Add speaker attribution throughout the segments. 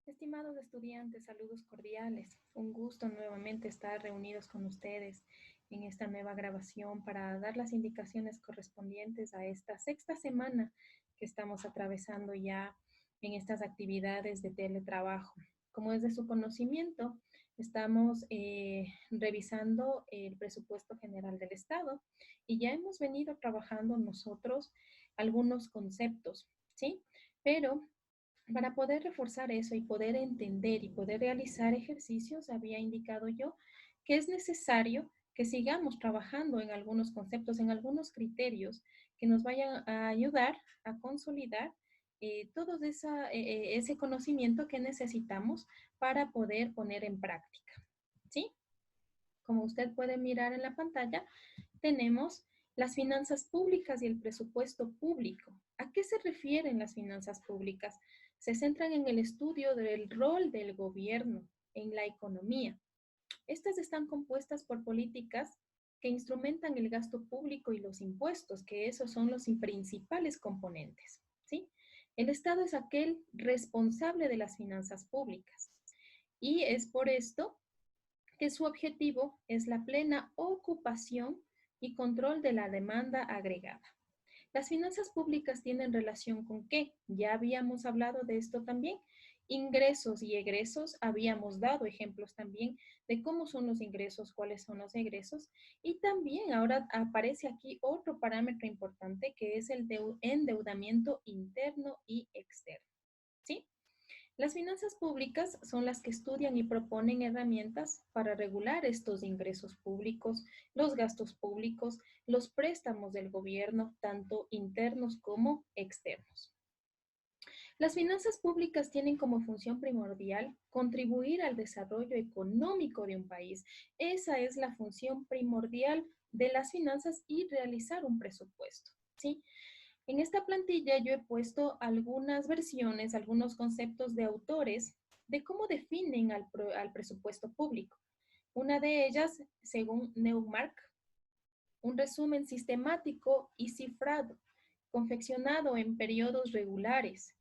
Speaker 1: Estimados estudiantes, saludos cordiales. Un gusto nuevamente estar reunidos con ustedes en esta nueva grabación para dar las indicaciones correspondientes a esta sexta semana que estamos atravesando ya en estas actividades de teletrabajo. Como es de su conocimiento, estamos revisando el presupuesto general del Estado y ya hemos venido trabajando nosotros algunos conceptos, ¿sí? Pero para poder reforzar eso y poder entender y poder realizar ejercicios, había indicado yo que es necesario que sigamos trabajando en algunos conceptos, en algunos criterios que nos vayan a ayudar a consolidar ese conocimiento que necesitamos para poder poner en práctica. ¿Sí? Como usted puede mirar en la pantalla, tenemos las finanzas públicas y el presupuesto público. ¿A qué se refieren las finanzas públicas? Se centran en el estudio del rol del gobierno en la economía. Estas están compuestas por políticas que instrumentan el gasto público y los impuestos, que esos son los principales componentes, ¿sí? El Estado es aquel responsable de las finanzas públicas y es por esto que su objetivo es la plena ocupación y control de la demanda agregada. Las finanzas públicas tienen relación con qué? Ya habíamos hablado de esto también. Ingresos y egresos, habíamos dado ejemplos también de cómo son los ingresos, cuáles son los egresos. Y también ahora aparece aquí otro parámetro importante que es el de endeudamiento interno y externo. ¿Sí? Las finanzas públicas son las que estudian y proponen herramientas para regular estos ingresos públicos, los gastos públicos, los préstamos del gobierno, tanto internos como externos. Las finanzas públicas tienen como función primordial contribuir al desarrollo económico de un país. Esa es la función primordial de las finanzas y realizar un presupuesto, ¿sí? En esta plantilla yo he puesto algunas versiones, algunos conceptos de autores de cómo definen al presupuesto público. Una de ellas, según Neumark, un resumen sistemático y cifrado, confeccionado en periodos regulares,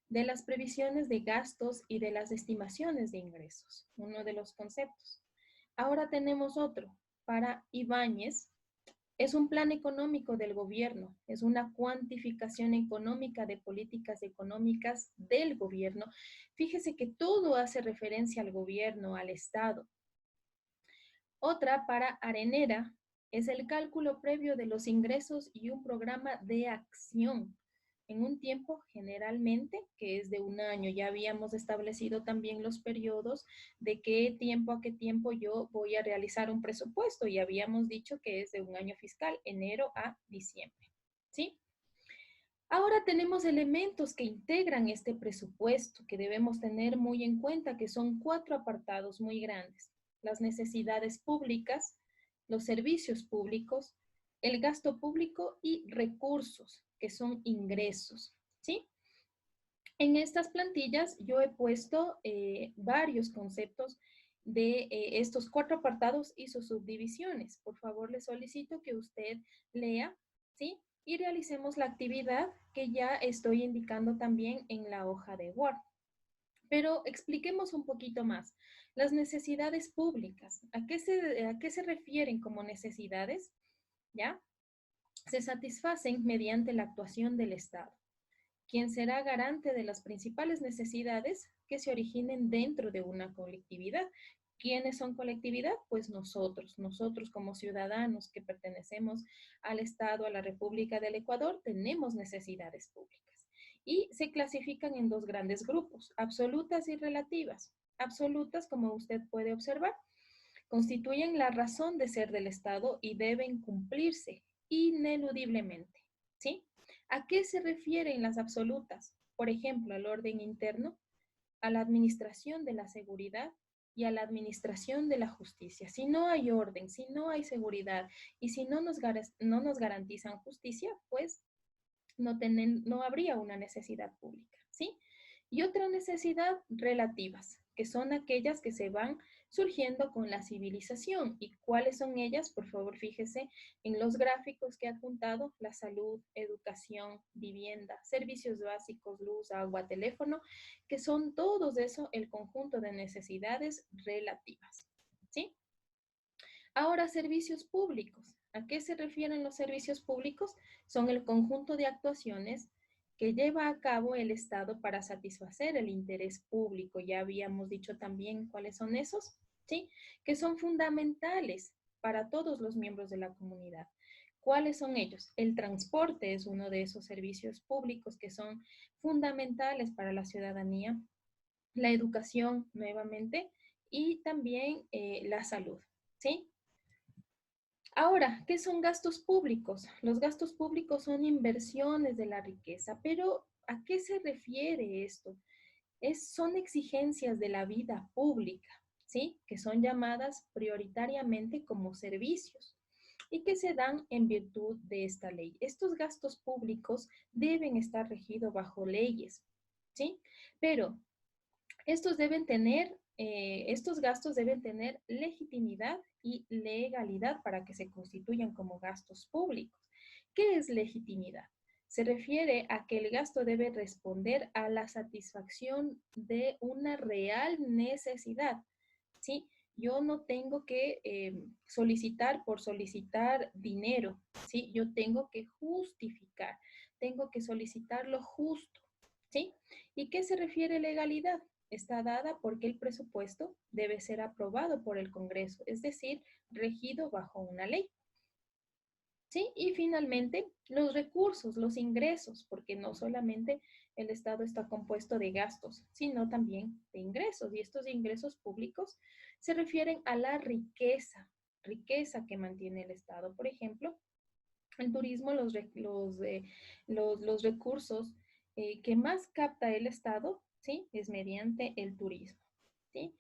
Speaker 1: de las previsiones de gastos y de las estimaciones de ingresos, uno de los conceptos. Ahora tenemos otro, para Ibáñez, es un plan económico del gobierno, es una cuantificación económica de políticas económicas del gobierno. Fíjese que todo hace referencia al gobierno, al Estado. Otra para Arenera es el cálculo previo de los ingresos y un programa de acción en un tiempo generalmente que es de un año. Ya habíamos establecido también los periodos de qué tiempo a qué tiempo yo voy a realizar un presupuesto y habíamos dicho que es de un año fiscal, enero a diciembre. ¿Sí? Ahora tenemos elementos que integran este presupuesto que debemos tener muy en cuenta, que son 4 apartados muy grandes. Las necesidades públicas, los servicios públicos, el gasto público y recursos, que son ingresos, ¿sí? En estas plantillas yo he puesto varios conceptos de estos 4 apartados y sus subdivisiones. Por favor, le solicito que usted lea, ¿sí? Y realicemos la actividad que ya estoy indicando también en la hoja de Word. Pero expliquemos un poquito más. Las necesidades públicas, a qué se refieren como necesidades? ¿Ya? Se satisfacen mediante la actuación del Estado, quien será garante de las principales necesidades que se originen dentro de una colectividad. ¿Quiénes son colectividad? Pues nosotros como ciudadanos que pertenecemos al Estado, a la República del Ecuador, tenemos necesidades públicas. Y se clasifican en dos grandes grupos, absolutas y relativas. Absolutas, como usted puede observar, constituyen la razón de ser del Estado y deben cumplirse ineludiblemente. ¿Sí? ¿A qué se refieren las absolutas? Por ejemplo, al orden interno, a la administración de la seguridad y a la administración de la justicia. Si no hay orden, si no hay seguridad y si no nos garantizan justicia, pues no habría una necesidad pública, ¿sí? Y otra necesidad relativas, que son aquellas que se van surgiendo con la civilización. ¿Y cuáles son ellas? Por favor, fíjese en los gráficos que he apuntado: la salud, educación, vivienda, servicios básicos, luz, agua, teléfono, que son todos eso el conjunto de necesidades relativas, ¿sí? Ahora, servicios públicos. ¿A qué se refieren los servicios públicos? Son el conjunto de actuaciones que lleva a cabo el Estado para satisfacer el interés público. Ya habíamos dicho también cuáles son esos, ¿sí? Que son fundamentales para todos los miembros de la comunidad. ¿Cuáles son ellos? El transporte es uno de esos servicios públicos que son fundamentales para la ciudadanía, la educación nuevamente y también la salud, ¿sí? Ahora, ¿qué son gastos públicos? Los gastos públicos son inversiones de la riqueza, pero ¿a qué se refiere esto? Son exigencias de la vida pública, ¿sí? Que son llamadas prioritariamente como servicios y que se dan en virtud de esta ley. Estos gastos públicos deben estar regidos bajo leyes, ¿sí? Pero estos gastos deben tener legitimidad y legalidad para que se constituyan como gastos públicos. ¿Qué es legitimidad? Se refiere a que el gasto debe responder a la satisfacción de una real necesidad, ¿sí? Yo no tengo que solicitar por solicitar dinero, ¿sí? Yo tengo que justificar, tengo que solicitar lo justo, ¿sí? ¿Y qué se refiere legalidad? Está dada porque el presupuesto debe ser aprobado por el Congreso, es decir, regido bajo una ley. ¿Sí? Y finalmente, los recursos, los ingresos, porque no solamente el Estado está compuesto de gastos, sino también de ingresos. Y estos ingresos públicos se refieren a la riqueza, riqueza que mantiene el Estado. Por ejemplo, el turismo, los recursos que más capta el Estado, ¿sí? Es mediante el turismo, ¿sí?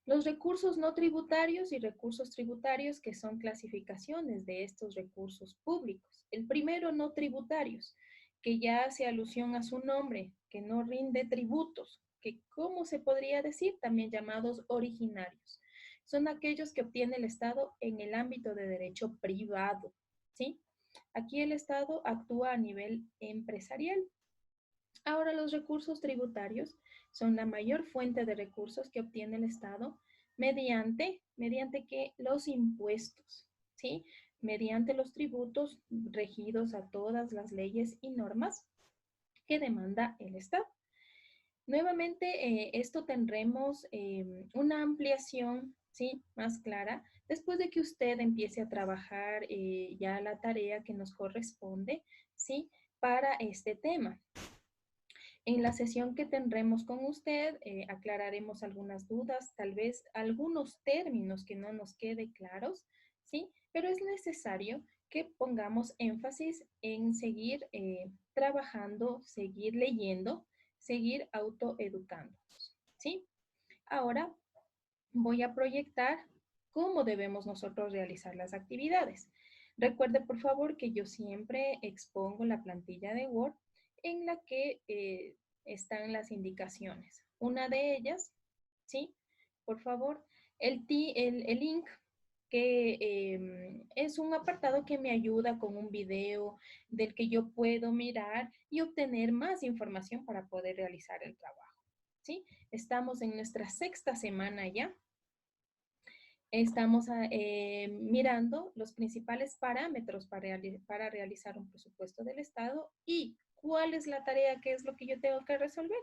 Speaker 1: Los recursos no tributarios y recursos tributarios, que son clasificaciones de estos recursos públicos. El primero, no tributarios, que ya hace alusión a su nombre, que no rinde tributos, que, ¿cómo se podría decir? También llamados originarios. Son aquellos que obtiene el Estado en el ámbito de derecho privado, ¿sí? Aquí el Estado actúa a nivel empresarial. Ahora, los recursos tributarios son la mayor fuente de recursos que obtiene el Estado mediante que los impuestos, ¿sí? Mediante los tributos regidos a todas las leyes y normas que demanda el Estado. Nuevamente, esto tendremos una ampliación, ¿sí? Más clara después de que usted empiece a trabajar ya la tarea que nos corresponde, ¿sí? Para este tema. En la sesión que tendremos con usted, aclararemos algunas dudas, tal vez algunos términos que no nos quede claros, ¿sí? Pero es necesario que pongamos énfasis en seguir trabajando, seguir leyendo, seguir autoeducándonos, ¿sí? Ahora voy a proyectar cómo debemos nosotros realizar las actividades. Recuerde, por favor, que yo siempre expongo la plantilla de Word en la que están las indicaciones. Una de ellas, ¿sí? Por favor, el link que es un apartado que me ayuda con un video del que yo puedo mirar y obtener más información para poder realizar el trabajo, ¿sí? Estamos en nuestra sexta semana ya. Estamos mirando los principales parámetros para realizar un presupuesto del Estado y cuál es la tarea, qué es lo que yo tengo que resolver.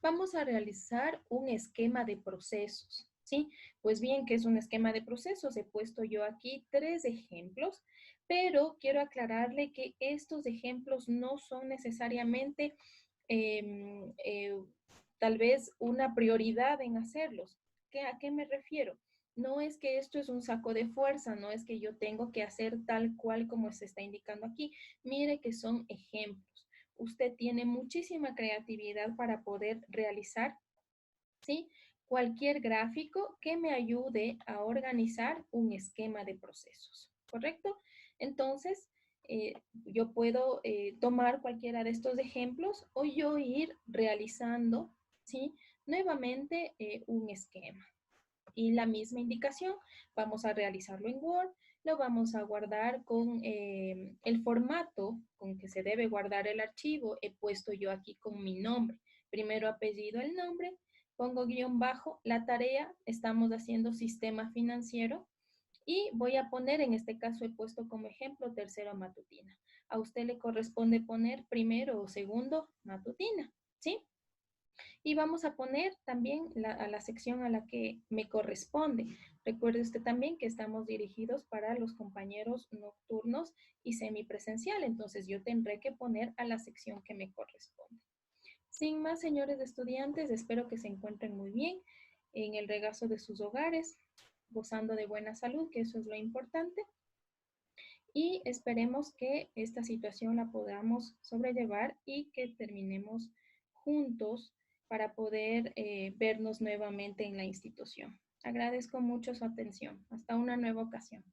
Speaker 1: Vamos a realizar un esquema de procesos, ¿sí? Pues bien, ¿qué es un esquema de procesos? He puesto yo aquí 3 ejemplos, pero quiero aclararle que estos ejemplos no son necesariamente tal vez una prioridad en hacerlos. ¿A qué me refiero? No es que esto es un saco de fuerza, no es que yo tengo que hacer tal cual como se está indicando aquí. Mire que son ejemplos. Usted tiene muchísima creatividad para poder realizar, ¿sí? Cualquier gráfico que me ayude a organizar un esquema de procesos, ¿correcto? Entonces, yo puedo tomar cualquiera de estos ejemplos o yo ir realizando, ¿sí? Nuevamente un esquema. Y la misma indicación, vamos a realizarlo en Word, lo vamos a guardar con el formato con que se debe guardar el archivo. He puesto yo aquí con mi nombre, primero apellido, el nombre, pongo guión bajo, la tarea, estamos haciendo sistema financiero y voy a poner, en este caso he puesto como ejemplo tercero matutina. A usted le corresponde poner primero o segundo matutina, ¿sí? Y vamos a poner también a la sección a la que me corresponde. Recuerde usted también que estamos dirigidos para los compañeros nocturnos y semipresencial, entonces yo tendré que poner a la sección que me corresponde. Sin más, señores estudiantes, espero que se encuentren muy bien en el regazo de sus hogares, gozando de buena salud, que eso es lo importante. Y esperemos que esta situación la podamos sobrellevar y que terminemos juntos para poder vernos nuevamente en la institución. Agradezco mucho su atención. Hasta una nueva ocasión.